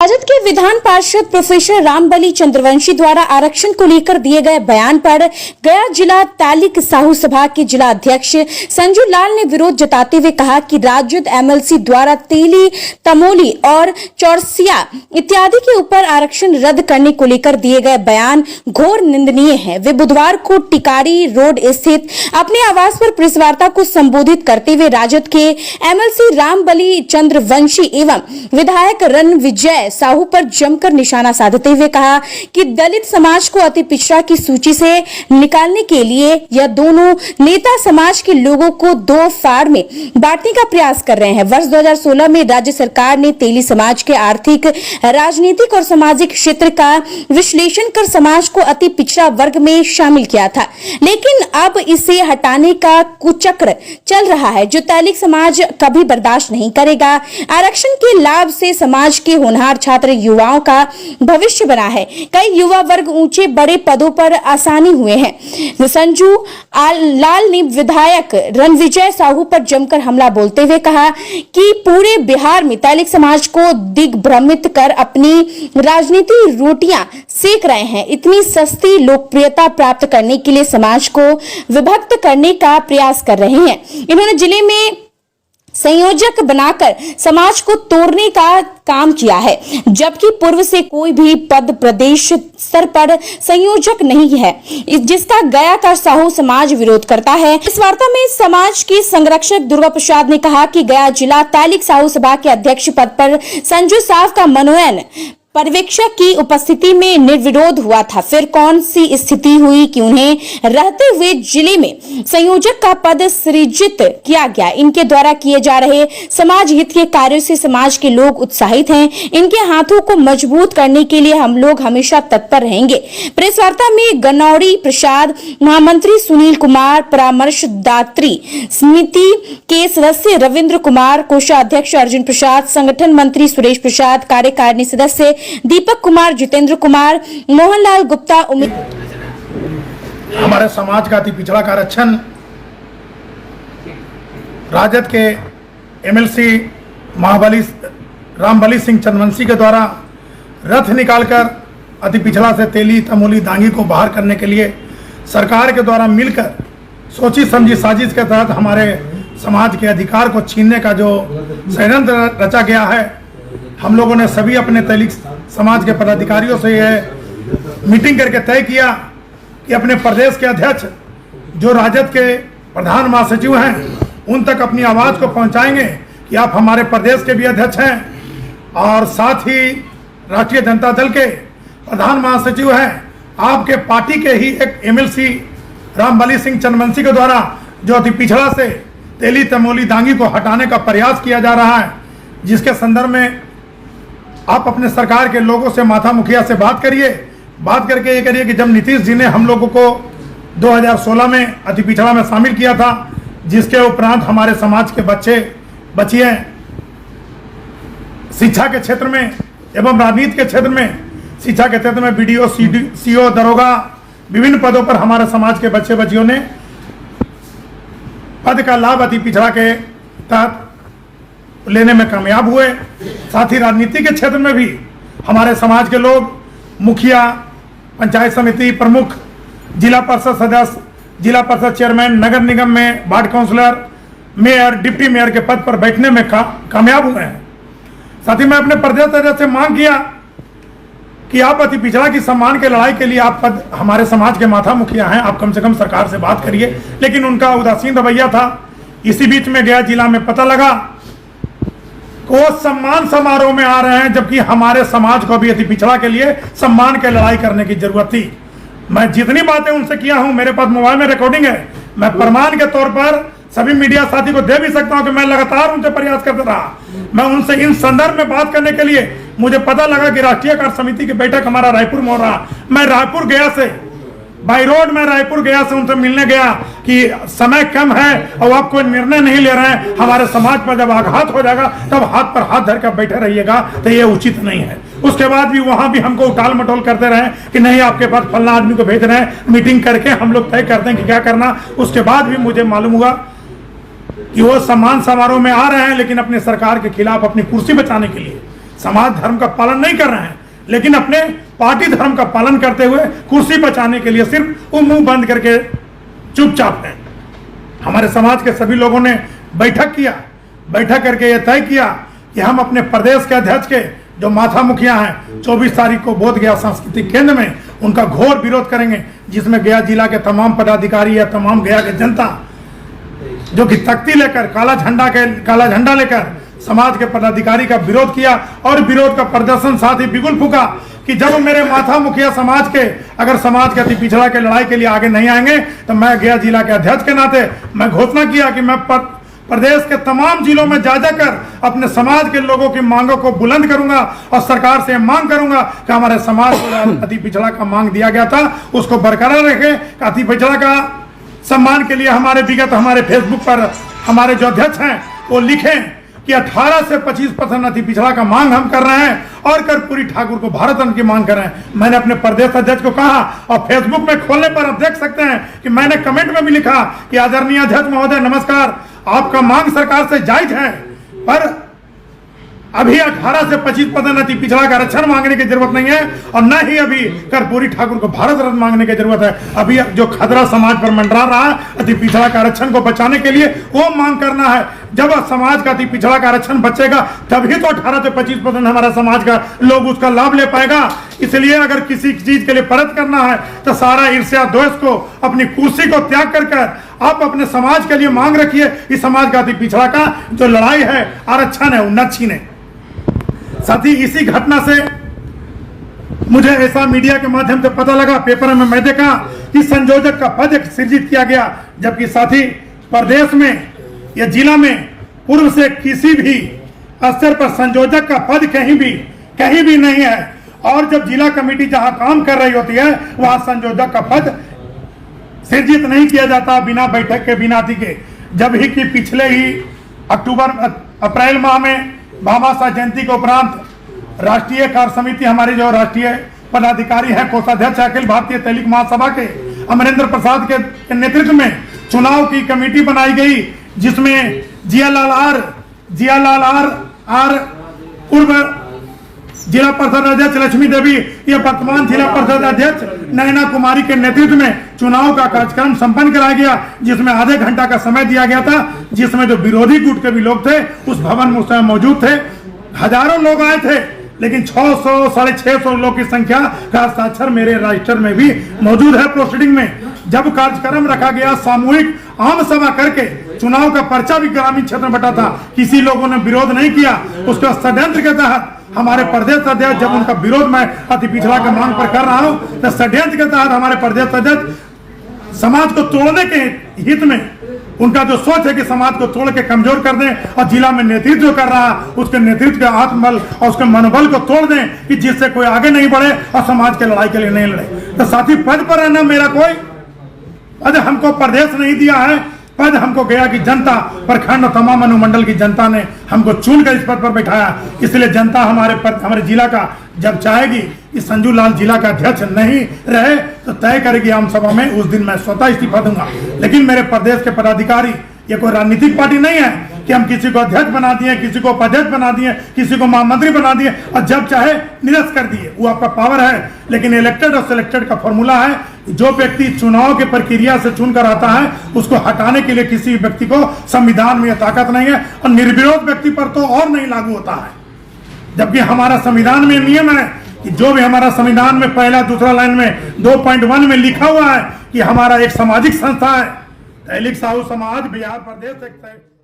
राजद के विधान पार्षद प्रोफेसर रामबली चंद्रवंशी द्वारा आरक्षण को लेकर दिए गए बयान पर गया जिला तालिक साहू सभा के जिला अध्यक्ष संजू लाल ने विरोध जताते हुए कहा कि राजद एमएलसी द्वारा तेली, तमोली और चौरसिया इत्यादि के ऊपर आरक्षण रद्द करने को लेकर दिए गए बयान घोर निंदनीय है। वे बुधवार को टिकारी रोड स्थित अपने आवास पर प्रेस वार्ता को संबोधित करते हुए राजद के एमएलसी रामबली चंद्रवंशी एवं विधायक रणविजय साहू पर जमकर निशाना साधते हुए कहा कि दलित समाज को अति पिछड़ा की सूची से निकालने के लिए यह दोनों नेता समाज के लोगों को दो फाड़ में बांटने का प्रयास कर रहे हैं। वर्ष 2016 में राज्य सरकार ने तेली समाज के आर्थिक, राजनीतिक और सामाजिक क्षेत्र का विश्लेषण कर समाज को अति पिछड़ा वर्ग में शामिल किया था, लेकिन अब इसे हटाने का कुचक्र चल रहा है जो तालिक समाज कभी बर्दाश्त नहीं करेगा। आरक्षण के लाभ से समाज के होनहार छात्र युवाओं का भविष्य बना है। कई युवा वर्ग ऊंचे बड़े पदों पर आसानी हुए हैं। संजू लाल ने विधायक रणविजय साहू पर जमकर हमला बोलते हुए कहा कि पूरे बिहार में तालिक समाज को दिग्भ्रमित कर अपनी राजनीति रोटियां सेक रहे हैं। इतनी सस्ती लोकप्रियता प्राप्त करने के लिए समाज को विभक्त करने का प्रयास कर रहे हैं। इन्होंने जिले में संयोजक बनाकर समाज को तोड़ने का काम किया है, जबकि पूर्व से कोई भी पद प्रदेश स्तर पर संयोजक नहीं है, जिसका गया का साहू समाज विरोध करता है। इस वार्ता में समाज के संरक्षक दुर्गा प्रसाद ने कहा कि गया जिला तालिक साहू सभा के अध्यक्ष पद पर संजू साहब का मनोनयन पर्यवेक्षक की उपस्थिति में निर्विरोध हुआ था। फिर कौन सी स्थिति हुई कि उन्हें रहते हुए जिले में संयोजक का पद सृजित किया गया। इनके द्वारा किए जा रहे समाज हित के कार्यों से समाज के लोग उत्साहित हैं। इनके हाथों को मजबूत करने के लिए हम लोग हमेशा तत्पर रहेंगे। प्रेस वार्ता में गनौरी प्रसाद, महामंत्री सुनील कुमार, परामर्शदात्री समिति के सदस्य रविंद्र कुमार, कोषाध्यक्ष अर्जुन प्रसाद, संगठन मंत्री सुरेश प्रसाद, कार्यकारिणी सदस्य दीपक कुमार, जितेंद्र कुमार, मोहनलाल गुप्ता। हमारे समाज का अति पिछड़ा का आरक्षण राजद के एमएलसी रामबली सिंह चंद्रवंशी के द्वारा रथ निकालकर अति पिछड़ा से तेली, तमोली, दांगी को बाहर करने के लिए सरकार के द्वारा मिलकर सोची समझी साजिश के तहत हमारे समाज के अधिकार को छीनने का जो षड्यंत्र रचा गया है, हम लोगों ने सभी अपने तेली समाज के पदाधिकारियों से यह मीटिंग करके तय किया कि अपने प्रदेश के अध्यक्ष जो राजद के प्रधान महासचिव हैं उन तक अपनी आवाज़ को पहुंचाएंगे कि आप हमारे प्रदेश के भी अध्यक्ष हैं और साथ ही राष्ट्रीय जनता दल के प्रधान महासचिव हैं। आपके पार्टी के ही एक एमएलसी रामबली सिंह चंद्रवंशी के द्वारा जो अति पिछड़ा से तेली, तमोली, दांगी को हटाने का प्रयास किया जा रहा है, जिसके संदर्भ में आप अपने सरकार के लोगों से, माथा मुखिया से बात करिए। बात करके ये करिए कि जब नीतीश जी ने हम लोगों को 2016 में अति पिछड़ा में शामिल किया था, जिसके उपरांत हमारे समाज के बच्चियाँ शिक्षा के क्षेत्र में एवं राजनीति के क्षेत्र में, शिक्षा के क्षेत्र में बीडीओ, सीओ, दरोगा, विभिन्न पदों पर हमारे समाज के बच्चियों ने पद का लाभ अति पिछड़ा के तहत लेने में कामयाब हुए। साथ ही राजनीति के क्षेत्र में भी हमारे समाज के लोग मुखिया, पंचायत समिति प्रमुख, जिला परिषद सदस्य, जिला परिषद चेयरमैन, नगर निगम में ward councillor, mayor, deputy mayor के पद पर बैठने में कामयाब हुए हैं। साथ ही मैं अपने प्रदेश अध्यक्ष से मांग किया कि आप अति पिछड़ा की सम्मान के लड़ाई के लिए आप पद हमारे समाज के माथा मुखिया हैं, आप कम से कम सरकार से बात करिए, लेकिन उनका उदासीन रवैया था। इसी बीच में गया जिला में पता लगा वो सम्मान समारोह में आ रहे हैं, जबकि हमारे समाज को भी अति पिछड़ा के लिए सम्मान के लड़ाई करने की जरूरत थी। मैं जितनी बातें उनसे किया हूं, मेरे पास मोबाइल में रिकॉर्डिंग है, मैं प्रमाण के तौर पर सभी मीडिया साथी को दे भी सकता हूं कि मैं लगातार उनसे प्रयास करता रहा। मैं उनसे इन संदर्भ में बात करने के लिए मुझे पता लगा कि राष्ट्रीय कार्य समिति की बैठक हमारा रायपुर में हो रहा। मैं रायपुर गया से बाई रोड में रायपुर गया से उनसे मिलने गया कि समय कम है और आप कोई निर्णय नहीं ले रहे हैं, हमारे समाज पर जब आघात हो जाएगा तब हाथ पर हाथ धर कर बैठे रहिएगा, तो ये उचित नहीं है। उसके बाद भी वहां भी हमको उटाल मटोल करते रहे कि नहीं आपके पास फलना आदमी को भेज रहे हैं, मीटिंग करके हम लोग तय करते हैं कि क्या करना। उसके बाद भी मुझे मालूम हुआ कि वो सम्मान समारोह में आ रहे हैं, लेकिन अपने सरकार के खिलाफ अपनी कुर्सी बचाने के लिए समाज धर्म का पालन नहीं कर रहे हैं, लेकिन अपने पार्टी धर्म का पालन करते हुए कुर्सी बचाने के लिए सिर्फ वो मुंह बंद करके चुपचाप हैं। हमारे समाज के सभी लोगों ने बैठक करके यह तय किया कि हम अपने प्रदेश के अध्यक्ष के जो माथा मुखिया हैं 24 तारीख को बोधगया सांस्कृतिक केंद्र में उनका घोर विरोध करेंगे, जिसमें गया जिला के तमाम पदाधिकारी या तमाम गया के जनता जो कि तख्ती लेकर काला झंडा लेकर समाज के पदाधिकारी का विरोध किया और विरोध का प्रदर्शन साथ ही बिगुल फूका कि जब मेरे माथा मुखिया समाज के अगर समाज के अति पिछड़ा के लड़ाई के लिए आगे नहीं आएंगे तो मैं गया जिला के अध्यक्ष के नाते मैं घोषणा किया कि मैं प्रदेश के तमाम जिलों में जा जाकर अपने समाज के लोगों की मांगों को बुलंद करूंगा और सरकार से मांग करूंगा कि हमारे समाज को अति पिछड़ा का मांग दिया गया था उसको बरकरार रखे। अति पिछड़ा का सम्मान के लिए हमारे फेसबुक पर हमारे जो अध्यक्ष हैं वो लिखें कि 18 से 25% अति पिछड़ा का मांग हम कर रहे हैं और कर्पूरी ठाकुर को भारत रत्न की मांग कर रहे हैं। मैंने अपने प्रदेश अध्यक्ष को कहा और फेसबुक में खोलने पर आप देख सकते हैं कि मैंने कमेंट में भी लिखा कि आदरणीय अध्यक्ष महोदय नमस्कार, आपका मांग सरकार से जायज है, पर अभी 18 से 25% अति पिछड़ा का आरक्षण मांगने की जरूरत नहीं है और न ही अभी कर्पूरी ठाकुर को भारत रत्न मांगने की जरूरत है। अभी जो खतरा समाज पर मंडरा रहा है अति पिछड़ा का आरक्षण को बचाने के लिए वो मांग करना है। जब समाज का अति पिछड़ा का आरक्षण बचेगा तभी तो 18 से 25% हमारा समाज का लोग उसका लाभ ले पाएगा। इसलिए अगर किसी चीज के लिए परत करना है तो सारा ईर्ष्या द्वेष को अपनी कुर्सी को त्याग कर आप अपने समाज के लिए मांग रखिए। इस समाज का अति पिछड़ा का जो लड़ाई है आरक्षण है न छीने। साथ ही इसी घटना से मुझे ऐसा मीडिया के माध्यम से पता लगा, पेपर में मैं देखा कि संयोजक का पद सृजित किया गया, जबकि साथी प्रदेश में या जिला में पूर्व से किसी भी स्तर पर संयोजक का पद कहीं भी नहीं है। और जब जिला कमेटी जहां काम कर रही होती है वहां संयोजक का पद सृजित नहीं किया जाता बिना बैठक के बिना के। जब ही कि पिछले ही अप्रैल माह में बाबा साहब जयंती के उपरांत राष्ट्रीय कार्य समिति हमारे जो राष्ट्रीय पदाधिकारी हैं कोषाध्यक्ष अखिल भारतीय तैलिक महासभा के अमरेंद्र प्रसाद के नेतृत्व में चुनाव की कमेटी बनाई गई, जिसमें जियालाल आर पूर्व जिला परिषद अध्यक्ष लक्ष्मी देवी या वर्तमान जिला परिषद अध्यक्ष नैना कुमारी के नेतृत्व में चुनाव का कार्यक्रम संपन्न कराया गया, जिसमें आधे घंटा का समय दिया गया था, जिसमें जो विरोधी गुट के भी लोग थे उस भवन में उस समय मौजूद थे। हजारों लोग आए थे, लेकिन 600 650 लोग की संख्या का हस्ताक्षर मेरे रजिस्टर में भी मौजूद है प्रोसीडिंग में। जब कार्यक्रम रखा गया सामूहिक आम सभा करके चुनाव का पर्चा भी ग्रामीण क्षेत्र में बटा था, किसी लोगों ने विरोध नहीं किया। उसका षड्यंत्र के तहत हमारे प्रदेश अध्यक्ष जब उनका विरोध मैं अति पिछड़ा के मांग पर कर रहा हूं तो षड्यंत्र के तहत हमारे प्रदेश अध्यक्ष समाज को तोड़ने के हित में उनका जो सोच है कि समाज को तोड़ के कमजोर कर दें और जिला में नेतृत्व कर रहा उसके नेतृत्व के आत्मबल और उसके मनोबल को तोड़ दें कि जिससे कोई आगे नहीं बढ़े और समाज के लड़ाई के लिए नहीं लड़े। तो साथी पद पर रहना मेरा कोई पद हमको प्रदेश नहीं दिया है, पद हमको गया कि जनता प्रखंड और तमाम अनुमंडल की जनता ने हमको चुनकर इस पद पर बैठाया। इसलिए जनता हमारे जिला का जब चाहेगी कि संजू लाल जिला का अध्यक्ष नहीं रहे तो तय करेगी आम सभा में, उस दिन मैं स्वतः इस्तीफा दूंगा। लेकिन मेरे प्रदेश के पदाधिकारी ये कोई राजनीतिक पार्टी नहीं है कि हम किसी को अध्यक्ष बना दिए, किसी को उपाध्यक्ष बना दिए, किसी को महामंत्री बना दिए और जब चाहे निरस्त कर दिए। वो आपका पावर है, लेकिन इलेक्टेड और सिलेक्टेड का फॉर्मूला है। जो व्यक्ति चुनाव की प्रक्रिया से चुनकर आता है उसको हटाने के लिए किसी व्यक्ति को संविधान में ताकत नहीं है और निर्विरोध व्यक्ति पर तो और नहीं लागू होता है। जबकि हमारा संविधान में नियम है कि जो भी हमारा संविधान में पहला दूसरा लाइन में 2.1 में लिखा हुआ है कि हमारा एक सामाजिक संस्था है तैलिक साहू समाज बिहार प्रदेश एक